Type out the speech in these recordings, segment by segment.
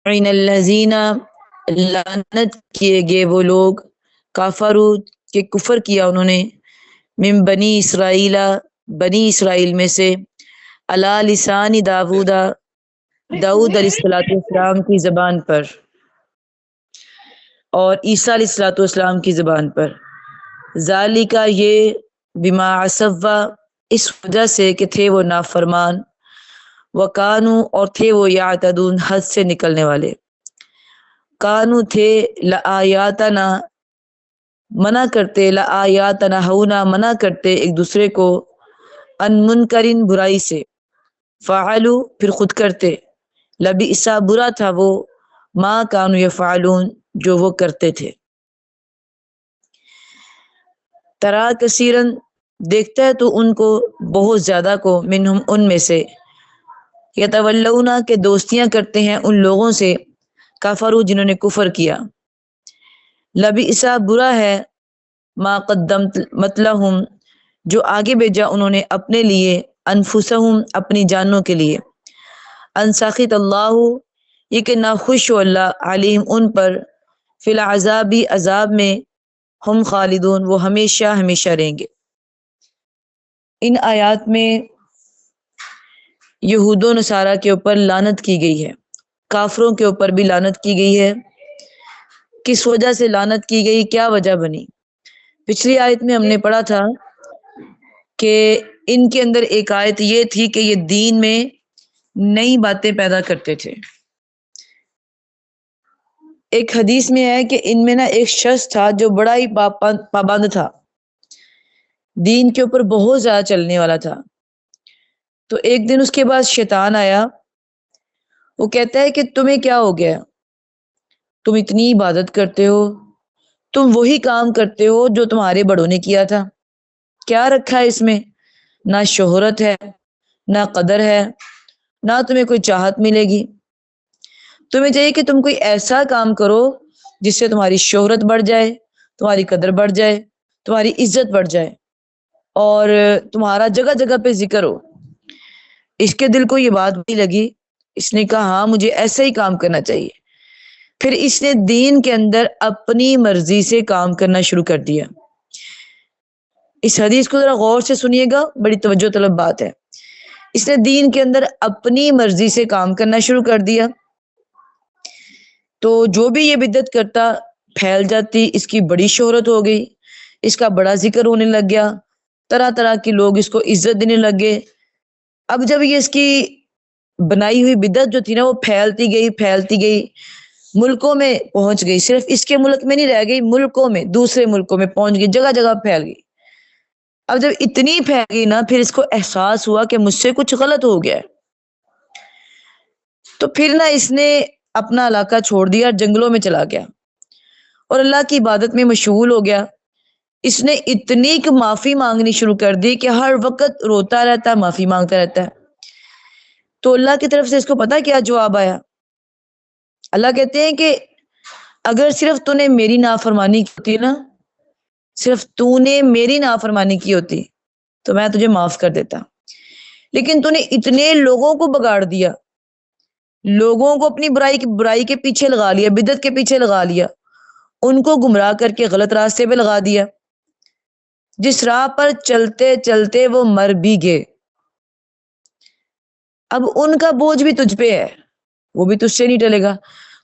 ان الذین لعنت کیے گئے وہ لوگ کافرو کے کفر کیا انہوں نے من بنی اسرائیل بنی اسرائیل میں سے علی لسان داود داؤد علیہ السلام کی زبان پر اور عیسیٰ علیہ السلام کی زبان پر ذالکا یہ بما عصوا اس وجہ سے کہ تھے وہ نافرمان وکانو اور تھے وہ یعتدون حد سے نکلنے والے کانو تھے لآیاتنا منع کرتے لآیاتنا ہونا منع کرتے ایک دوسرے کو ان منکرین برائی سے فعلو پھر خود کرتے لبئسا برا تھا وہ ما کانو یفعلون جو وہ کرتے تھے ترا کثیرن دیکھتا ہے تو ان کو بہت زیادہ کو منہم ان میں سے یتولون کے دوستیاں کرتے ہیں ان لوگوں سے کافرو جنہوں نے کفر کیا لبئسا برا ہے ما قدمت لہم جو آگے بھیجا انہوں نے اپنے لیے انفسہم اپنی جانوں کے لیے ان سخط اللہ یہ کہ ناخوش ہو اللہ علیہم ان پر فی العذابی عذاب میں ہم خالدون وہ ہمیشہ ہمیشہ رہیں گے۔ ان آیات میں یہود و نصارہ کے اوپر لعنت کی گئی ہے، کافروں کے اوپر بھی لعنت کی گئی ہے۔ کس وجہ سے لعنت کی گئی، کیا وجہ بنی؟ پچھلی آیت میں ہم نے پڑھا تھا کہ ان کے اندر ایک آیت یہ تھی کہ یہ دین میں نئی باتیں پیدا کرتے تھے۔ ایک حدیث میں ہے کہ ان میں ایک شخص تھا جو بڑا ہی پابند تھا، دین کے اوپر بہت زیادہ چلنے والا تھا۔ تو ایک دن اس کے بعد شیطان آیا، وہ کہتا ہے کہ تمہیں کیا ہو گیا، تم اتنی عبادت کرتے ہو، تم وہی کام کرتے ہو جو تمہارے بڑوں نے کیا تھا، کیا رکھا ہے اس میں؟ نہ شہرت ہے، نہ قدر ہے، نہ تمہیں کوئی چاہت ملے گی۔ تمہیں چاہیے کہ تم کوئی ایسا کام کرو جس سے تمہاری شہرت بڑھ جائے، تمہاری قدر بڑھ جائے، تمہاری عزت بڑھ جائے اور تمہارا جگہ جگہ پہ ذکر ہو۔ اس کے دل کو یہ بات بھی لگی، اس نے کہا ہاں مجھے ایسا ہی کام کرنا چاہیے۔ پھر اس نے دین کے اندر اپنی مرضی سے کام کرنا شروع کر دیا۔ اس حدیث کو ذرا غور سے سنیے گا، بڑی توجہ طلب بات ہے۔ اس نے دین کے اندر اپنی مرضی سے کام کرنا شروع کر دیا، تو جو بھی یہ بدعت کرتا پھیل جاتی، اس کی بڑی شہرت ہو گئی، اس کا بڑا ذکر ہونے لگ گیا، طرح طرح کے لوگ اس کو عزت دینے لگ گئے۔ اب جب یہ اس کی بنائی ہوئی بدعت جو تھی نا وہ پھیلتی گئی، ملکوں میں پہنچ گئی، صرف اس کے ملک میں نہیں رہ گئی، ملکوں میں، دوسرے ملکوں میں پہنچ گئی، جگہ جگہ پھیل گئی۔ اب جب اتنی پھیل گئی نا، پھر اس کو احساس ہوا کہ مجھ سے کچھ غلط ہو گیا ہے، تو پھر اس نے اپنا علاقہ چھوڑ دیا، جنگلوں میں چلا گیا اور اللہ کی عبادت میں مشغول ہو گیا۔ اس نے اتنی معافی مانگنی شروع کر دی کہ ہر وقت روتا رہتا ہے، معافی مانگتا رہتا ہے۔ تو اللہ کی طرف سے اس کو پتا کیا جواب آیا؟ اللہ کہتے ہیں کہ اگر صرف تو نے میری نافرمانی کی ہوتی نا، صرف تو نے میری نافرمانی کی ہوتی تو میں تجھے معاف کر دیتا، لیکن تو نے اتنے لوگوں کو بگاڑ دیا، لوگوں کو اپنی برائی کے پیچھے لگا لیا، بدعت کے پیچھے لگا لیا، ان کو گمراہ کر کے غلط راستے پہ لگا دیا، جس راہ پر چلتے چلتے وہ مر بھی گئے۔ اب ان کا بوجھ بھی تجھ پہ ہے، وہ بھی تجھ سے نہیں ٹلے گا،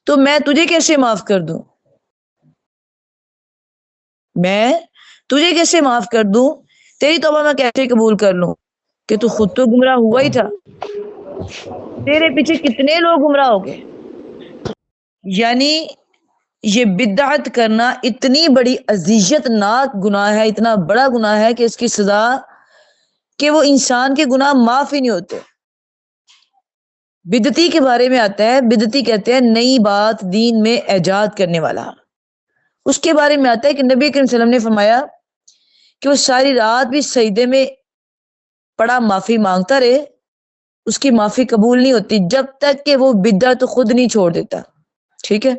تو میں تجھے کیسے معاف کر دوں؟ میں تجھے کیسے معاف کر دوں؟ تیری توبہ میں کیسے قبول کر لوں کہ تو خود تو گمراہ ہوا ہی تھا، تیرے پیچھے کتنے لوگ گمراہ ہو گئے۔ یعنی یہ بدعت کرنا اتنی بڑی اذیت ناک گناہ ہے، اتنا بڑا گناہ ہے کہ اس کی سزا کہ وہ انسان کے گناہ معاف ہی نہیں ہوتے۔ بدعتی کے بارے میں آتا ہے، بدعتی کہتے ہیں نئی بات دین میں ایجاد کرنے والا۔ اس کے بارے میں آتا ہے کہ نبی کریم صلی اللہ علیہ وسلم نے فرمایا کہ وہ ساری رات بھی سجدے میں پڑا معافی مانگتا رہے، اس کی معافی قبول نہیں ہوتی جب تک کہ وہ بدعت خود نہیں چھوڑ دیتا۔ ٹھیک ہے،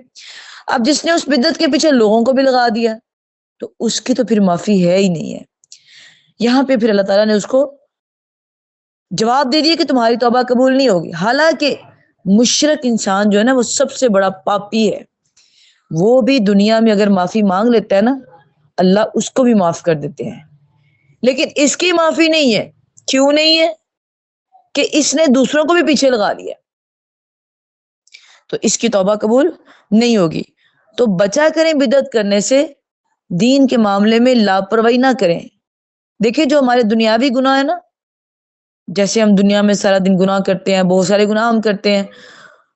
اب جس نے اس بدعت کے پیچھے لوگوں کو بھی لگا دیا تو اس کی تو پھر معافی ہے ہی نہیں ہے۔ یہاں پہ پھر اللہ تعالیٰ نے اس کو جواب دے دیا کہ تمہاری توبہ قبول نہیں ہوگی، حالانکہ مشرک انسان جو ہے نا وہ سب سے بڑا پاپی ہے. وہ بھی دنیا میں اگر معافی مانگ لیتا ہے نا اللہ اس کو بھی معاف کر دیتے ہیں. لیکن اس کی معافی نہیں ہے. کیوں نہیں ہے؟ کہ اس نے دوسروں کو بھی پیچھے لگا لیا، تو اس کی توبہ قبول نہیں ہوگی. تو بچا کریں بدعت کرنے سے، دین کے معاملے میں لاپرواہی نہ کریں. دیکھیں جو ہمارے دنیاوی گناہ ہے نا، جیسے ہم دنیا میں سارا دن گناہ کرتے ہیں، بہت سارے گناہ ہم کرتے ہیں،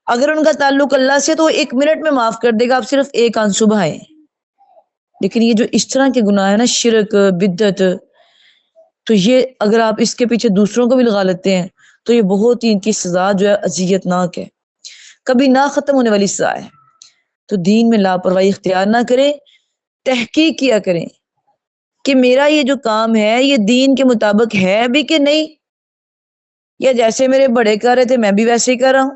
اگر ان کا تعلق اللہ سے تو وہ 1 منٹ میں معاف کر دے گا، آپ صرف ایک آنسو بہائیں. لیکن یہ جو اس طرح کے گناہ ہے نا، شرک، بدعت، تو یہ اگر آپ اس کے پیچھے دوسروں کو بھی لگا لیتے ہیں تو یہ بہت ہی ان کی سزا جو ہے اذیت ناک ہے، کبھی نہ ختم ہونے والی سزا ہے. تو دین میں لاپرواہی اختیار نہ کریں، تحقیق کیا کریں کہ میرا یہ جو کام ہے یہ دین کے مطابق ہے بھی کہ نہیں، یا جیسے میرے بڑے کر رہے تھے میں بھی ویسے ہی کر رہا ہوں.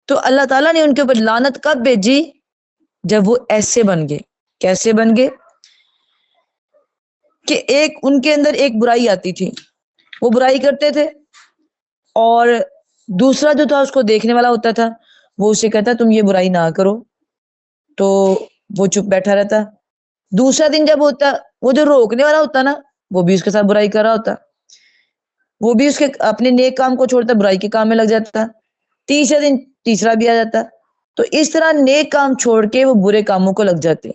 تو اللہ تعالیٰ نے ان کے اوپر لعنت کب بھیجی؟ جب وہ ایسے بن گئے. کیسے بن گئے؟ کہ ان کے اندر ایک برائی آتی تھی، وہ برائی کرتے تھے، اور دوسرا جو تھا اس کو دیکھنے والا ہوتا تھا، وہ اسے کہتا تم یہ برائی نہ کرو، تو وہ چپ بیٹھا رہتا. دوسرا دن جب ہوتا، وہ جو روکنے والا ہوتا نا وہ بھی اس کے ساتھ برائی کر رہا ہوتا، وہ بھی اس کے اپنے نیک کام کو چھوڑتا برائی کے کام میں لگ جاتا. تیسرے دن تیسرا بھی آ جاتا. تو اس طرح نیک کام چھوڑ کے وہ برے کاموں کو لگ جاتے.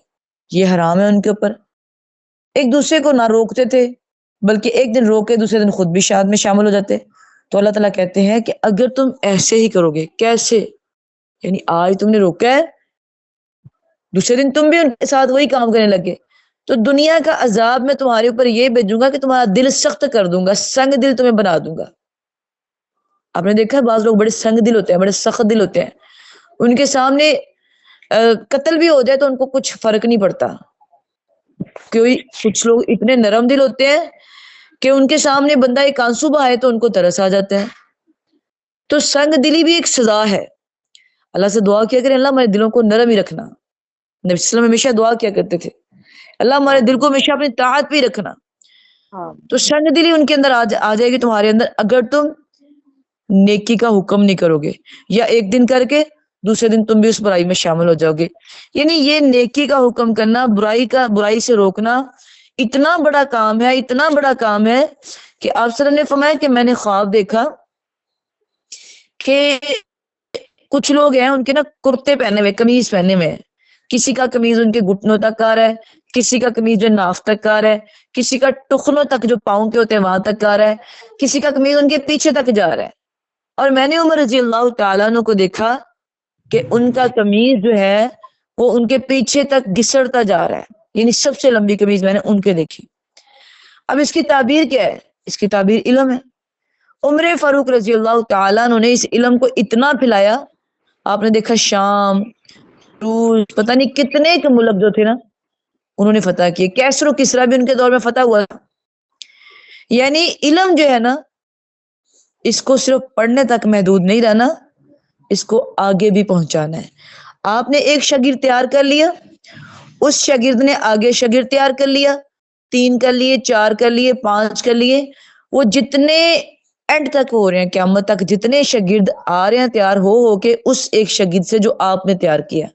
یہ حرام ہے ان کے اوپر. ایک دوسرے کو نہ روکتے تھے، بلکہ ایک دن روکے دوسرے دن خود بھی شاد میں شامل ہو جاتے. تو اللہ تعالیٰ کہتے ہیں کہ اگر تم ایسے ہی کرو گے، کیسے؟ یعنی آج تم نے روکا ہے، دوسرے دن تم بھی ان کے ساتھ وہی کام کرنے لگے، تو دنیا کا عذاب میں تمہارے اوپر یہ بھیجوں گا کہ تمہارا دل سخت کر دوں گا، سنگ دل تمہیں بنا دوں گا. آپ نے دیکھا ہے بعض لوگ بڑے سنگ دل ہوتے ہیں، بڑے سخت دل ہوتے ہیں، ان کے سامنے قتل بھی ہو جائے تو ان کو کچھ فرق نہیں پڑتا. کچھ لوگ اتنے نرم دل ہوتے ہیں کہ ان کے سامنے بندہ ایک آنسو بہائے تو ان کو ترس آ جاتا ہے. تو سنگ دلی بھی ایک سزا ہے. اللہ سے دعا کیا کریں اللہ ہمارے دلوں کو نرم ہی رکھنا. نبی صلی اللہ علیہ وسلم ہمیشہ دعا کیا کرتے تھے اللہ ہمارے دل کو ہمیشہ اپنی طاعت پہ رکھنا. تو سنگ دلی ان کے اندر آ جائے گی تمہارے اندر اگر تم نیکی کا حکم نہیں کرو گے، یا ایک دن کر کے دوسرے دن تم بھی اس برائی میں شامل ہو جاؤ گے. یعنی یہ نیکی کا حکم کرنا، برائی سے روکنا اتنا بڑا کام ہے، اتنا بڑا کام ہے کہ آپ صلی اللہ علیہ وسلم نے فرمایا کہ میں نے خواب دیکھا کہ کچھ لوگ ہیں ان کے نا کرتے پہنے ہوئے، قمیض پہنے ہوئے، کسی کا قمیض ان کے گھٹنوں تک آ رہا ہے، کسی کا قمیض جو ناف تک آ رہا ہے، کسی کا ٹخنوں تک جو پاؤں کے ہوتے ہیں وہاں تک آ رہا ہے، کسی کا قمیض ان کے پیچھے تک جا رہا ہے. اور میں نے عمر رضی اللہ تعالیٰ عنہ کو دیکھا کہ ان کا قمیض جو ہے وہ ان کے پیچھے تک گھسڑتا جا رہا ہے، یعنی سب سے لمبی قمیض میں نے ان کے دیکھی. اب اس کی تعبیر کیا ہے؟ اس کی تعبیر علم ہے. عمر فاروق رضی اللہ تعالیٰ عنہ نے اس علم کو اتنا پھیلایا، آپ نے دیکھا شام، روس، پتہ نہیں کتنے کے ملک جو تھے نا انہوں نے فتح کیے. کیسر و کسرا بھی ان کے دور میں فتح ہوا. یعنی علم جو ہے نا اس کو صرف پڑھنے تک محدود نہیں رہنا، اس کو آگے بھی پہنچانا ہے. آپ نے ایک شاگرد تیار کر لیا، اس شاگرد نے آگے شاگرد تیار کر لیا، 3 کر لیے، 4 کر لیے، 5 کر لیے، وہ جتنے اینڈ تک ہو رہے ہیں قیامت تک جتنے شاگرد آ رہے ہیں تیار ہو کے اس ایک شاگرد سے جو آپ نے تیار کیا.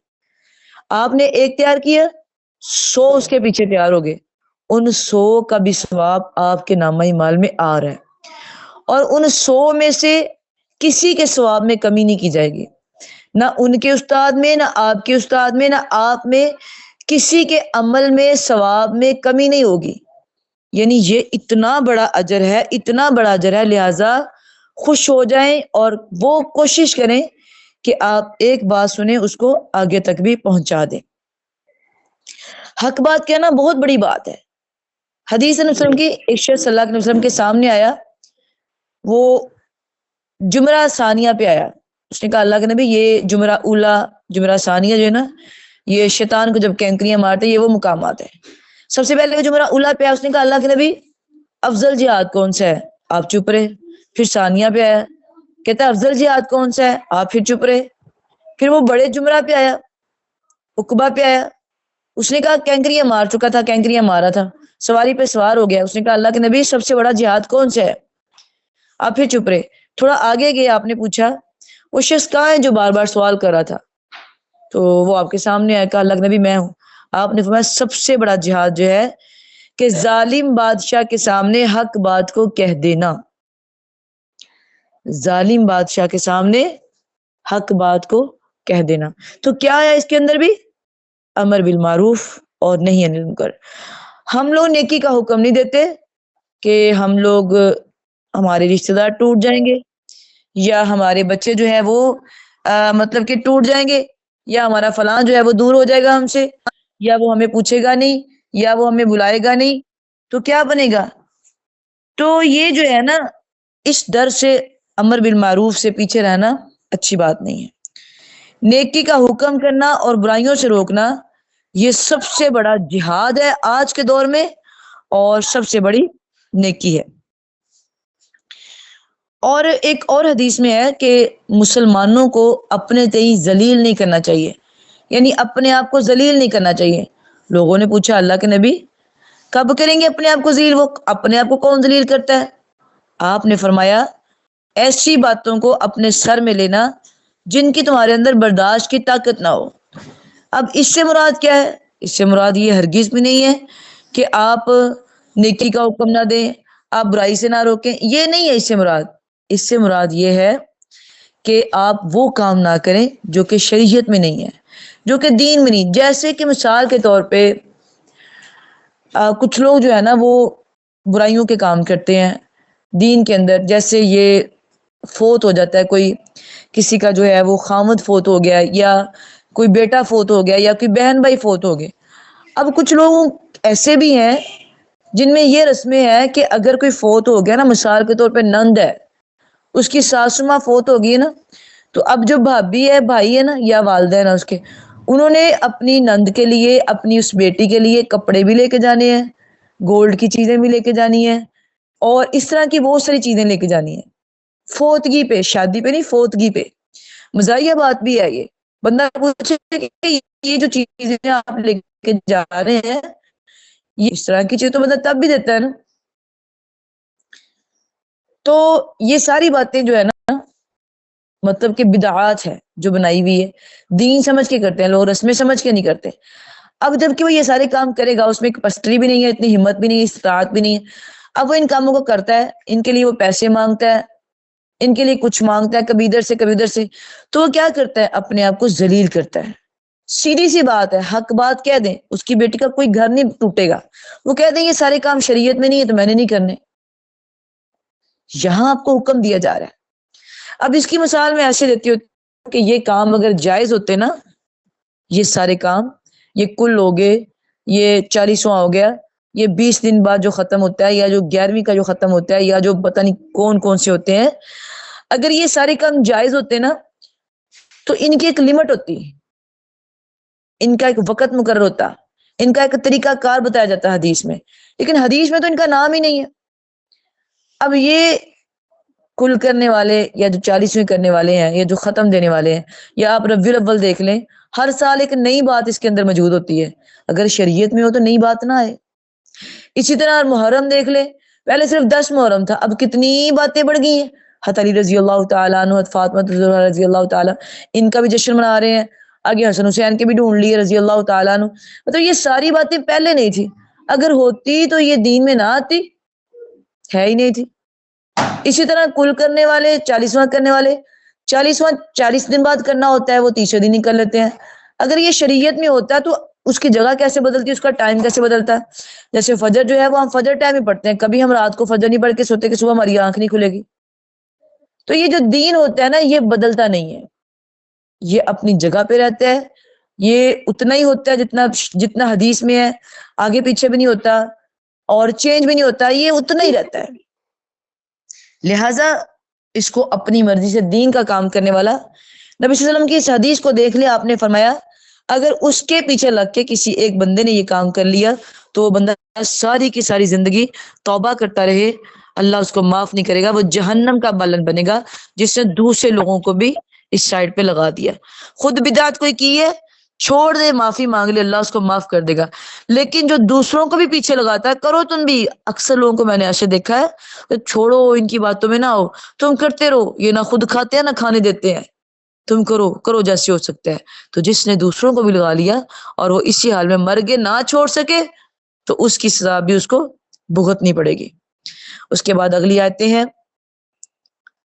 آپ نے ایک تیار کیا، 100 اس کے پیچھے تیار ہو گئے، ان 100 کا بھی ثواب آپ کے نامہ اعمال میں آ رہا ہے، اور ان 100 میں سے کسی کے ثواب میں کمی نہیں کی جائے گی، نہ ان کے استاد میں، نہ آپ کے استاد میں، نہ آپ میں، کسی کے عمل میں ثواب میں کمی نہیں ہوگی. یعنی یہ اتنا بڑا اجر ہے، اتنا بڑا اجر ہے، لہٰذا خوش ہو جائیں اور وہ کوشش کریں کہ آپ ایک بات سنیں اس کو آگے تک بھی پہنچا دیں. حق بات کہنا بہت بڑی بات ہے. حدیث نبی صلی اللہ علیہ وسلم کی ایک شخص صلی اللہ علیہ وسلم کے سامنے آیا، وہ جمرہ ثانیہ پہ آیا. اس نے کہا اللہ کے نبی یہ جمرہ اولا، جمرہ ثانیہ جو ہے نا یہ شیطان کو جب کینکریاں مارتے یہ وہ مقامات ہیں. سب سے پہلے وہ جمرہ اولا پہ آیا، اس نے کہا اللہ کے نبی افضل جہاد کون سا ہے؟ آپ چپ رہے. پھر ثانیہ پہ آیا، کہتا ہے افضل جہاد کون سا ہے؟ آپ پھر چپ رہے. پھر وہ بڑے جمرہ پہ آیا، عقبہ پہ آیا، اس نے کہا کینکریاں مار چکا تھا، کینکریاں مارا تھا، سواری پہ سوار ہو گیا. اس نے کہا اللہ کے نبی سب سے بڑا جہاد کون سا ہے؟ آپ پھر چپ رہے. تھوڑا آگے گئے، آپ نے پوچھا وہ شخص کہاں ہے جو بار بار سوال کر رہا تھا؟ تو وہ آپ کے سامنے آیا، کہا اللہ کے نبی میں ہوں۔ آپ نے فرمایا سب سے بڑا جہاد جو ہے کہ ظالم بادشاہ کے سامنے حق بات کو کہہ دینا، ظالم بادشاہ کے سامنے حق بات کو کہہ دینا۔ تو کیا ہے اس کے اندر بھی؟ امر بالمعروف اور نہیں انل منکر۔ ہم لوگ نیکی کا حکم نہیں دیتے کہ ہم لوگ ہمارے رشتہ دار ٹوٹ جائیں گے، یا ہمارے بچے جو ہے وہ مطلب کہ ٹوٹ جائیں گے، یا ہمارا فلاں جو ہے وہ دور ہو جائے گا ہم سے، یا وہ ہمیں پوچھے گا نہیں، یا وہ ہمیں بلائے گا نہیں، تو کیا بنے گا؟ تو یہ جو ہے نا، اس ڈر سے امر بالمعروف سے پیچھے رہنا اچھی بات نہیں ہے۔ نیکی کا حکم کرنا اور برائیوں سے روکنا یہ سب سے بڑا جہاد ہے آج کے دور میں، اور سب سے بڑی نیکی ہے۔ اور ایک اور حدیث میں ہے کہ مسلمانوں کو اپنے تئیں ذلیل نہیں کرنا چاہیے، یعنی اپنے آپ کو ذلیل نہیں کرنا چاہیے۔ لوگوں نے پوچھا اللہ کے نبی کب کریں گے اپنے آپ کو ذلیل؟ وہ اپنے آپ کو کون ذلیل کرتا ہے؟ آپ نے فرمایا ایسی باتوں کو اپنے سر میں لینا جن کی تمہارے اندر برداشت کی طاقت نہ ہو۔ اب اس سے مراد کیا ہے؟ اس سے مراد یہ ہرگز بھی نہیں ہے کہ آپ نیکی کا حکم نہ دیں، آپ برائی سے نہ روکیں، یہ نہیں ہے اس سے مراد۔ اس سے مراد یہ ہے کہ آپ وہ کام نہ کریں جو کہ شریعت میں نہیں ہے، جو کہ دین میں نہیں۔ جیسے کہ مثال کے طور پہ کچھ لوگ جو ہے نا وہ برائیوں کے کام کرتے ہیں دین کے اندر، جیسے یہ فوت ہو جاتا ہے کوئی، کسی کا جو ہے وہ خامد فوت ہو گیا، یا کوئی بیٹا فوت ہو گیا، یا کوئی بہن بھائی فوت ہو گئے۔ اب کچھ لوگ ایسے بھی ہیں جن میں یہ رسمیں ہیں کہ اگر کوئی فوت ہو گیا نا، مثال کے طور پہ نند ہے، اس کی ساسو ماں فوت ہو گئی نا، تو اب جو بھابھی ہے، بھائی ہے نا، یا والدین ہے اس کے، انہوں نے اپنی نند کے لیے، اپنی اس بیٹی کے لیے کپڑے بھی لے کے جانے ہیں، گولڈ کی چیزیں بھی لے کے جانی ہیں، اور اس طرح کی بہت ساری چیزیں لے کے جانی ہیں فوتگی پہ، شادی پہ نہیں، فوتگی پہ۔ مزاحیہ بات بھی ہے یہ، بندہ پوچھے کہ یہ جو چیزیں آپ لے کے جا رہے ہیں، یہ اس طرح کی چیز تو بندہ تب بھی دیتا ہے نا۔ تو یہ ساری باتیں جو ہے نا، مطلب کہ بدعات ہے جو بنائی ہوئی ہے، دین سمجھ کے کرتے ہیں لوگ، رسمیں سمجھ کے نہیں کرتے۔ اب جب کہ وہ یہ سارے کام کرے گا، اس میں کیپیسٹی بھی نہیں ہے، اتنی ہمت بھی نہیں ہے، استطاعت بھی نہیں ہے، اب وہ ان کاموں کو کرتا ہے، ان کے لیے وہ پیسے مانگتا ہے، ان کے لیے کچھ مانگتا ہے، کبھی ادھر سے کبھی ادھر سے، تو وہ کیا کرتا ہے؟ اپنے آپ کو ذلیل کرتا ہے۔ سیدھی سی بات ہے، حق بات کہہ دیں، اس کی بیٹی کا کوئی گھر نہیں ٹوٹے گا، وہ کہہ دیں یہ سارے کام شریعت میں نہیں ہے تو میں نے نہیں کرنے، یہاں آپ کو حکم دیا جا رہا ہے۔ اب اس کی مثال میں ایسے دیتی ہوں کہ یہ کام اگر جائز ہوتے نا، یہ سارے کام، یہ کل ہو گئے، یہ 40واں ہو گیا، یہ 20 دن بعد جو ختم ہوتا ہے، یا جو 11ویں کا جو ختم ہوتا ہے، یا جو پتہ نہیں کون کون سے ہوتے ہیں، اگر یہ سارے کام جائز ہوتے نا تو ان کی ایک لمٹ ہوتی، ان کا ایک وقت مقرر ہوتا، ان کا ایک طریقہ کار بتایا جاتا ہے حدیث میں، لیکن حدیث میں تو ان کا نام ہی نہیں ہے۔ اب یہ کل کرنے والے، یا جو 40ویں کرنے والے ہیں، یا جو ختم دینے والے ہیں، یا آپ ربیع الاول دیکھ لیں، ہر سال ایک نئی بات اس کے اندر موجود ہوتی ہے، اگر شریعت میں ہو تو نئی بات نہ آئے۔ اسی طرح محرم دیکھ لیں، پہلے صرف 10 محرم تھا، اب کتنی باتیں بڑھ گئی ہیں، حضرت علی رضی اللہ تعالیٰ عنہ، حضرت فاطمہ رضی اللہ تعالیٰ، ان کا بھی جشن منا رہے ہیں، آگے حسن حسین کے بھی ڈھونڈ لیے رضی اللہ تعالیٰ عنہ۔ مطلب یہ ساری باتیں پہلے نہیں تھی، اگر ہوتی تو یہ دین میں نہ آتی، ہے ہی نہیں تھی۔ اسی طرح کل کرنے والے، 40واں کرنے والے، 40واں 40 دن بعد کرنا ہوتا ہے، وہ 30 دن ہی کر لیتے ہیں۔ اگر یہ شریعت میں ہوتا تو اس کی جگہ کیسے بدلتی، اس کا ٹائم کیسے بدلتا ہے؟ جیسے فجر جو ہے وہ ہم فجر ٹائم میں پڑھتے ہیں، کبھی ہم رات کو فجر نہیں پڑھ کے سوتے کہ صبح ہماری آنکھ نہیں کھلے گی۔ تو یہ جو دین ہوتا ہے نا، یہ بدلتا نہیں ہے، یہ اپنی جگہ پہ رہتا ہے، یہ اتنا ہی ہوتا ہے جتنا حدیث میں ہے، آگے پیچھے بھی نہیں ہوتا اور چینج بھی نہیں ہوتا، یہ اتنا ہی رہتا ہے۔ لہٰذا اس کو اپنی مرضی سے دین کا کام کرنے والا، نبی صلی اللہ علیہ وسلم کی اس حدیث کو دیکھ لیں، آپ نے فرمایا اگر اس کے پیچھے لگ کے کسی ایک بندے نے یہ کام کر لیا تو وہ بندہ ساری کی ساری زندگی توبہ کرتا رہے، اللہ اس کو معاف نہیں کرے گا، وہ جہنم کا بالن بنے گا جس نے دوسرے لوگوں کو بھی اس سائڈ پہ لگا دیا۔ خود بدعت کوئی کی ہے، چھوڑ دے، معافی مانگ لے، اللہ اس کو معاف کر دے گا، لیکن جو دوسروں کو بھی پیچھے لگاتا ہے، کرو تم بھی، اکثر لوگوں کو میں نے ایسے دیکھا ہے، تو چھوڑو ان کی باتوں میں نہ ہو، تم کرتے رہو، یہ نہ خود کھاتے ہیں نہ کھانے دیتے ہیں، تم کرو جیسے ہو سکتا ہے. تو جس نے دوسروں کو بھی لگا لیا اور وہ اسی حال میں مر کے نہ چھوڑ سکے تو اس کی سزا بھی اس کو بھگتنی پڑے گی. اس کے بعد اگلی آیتیں ہیں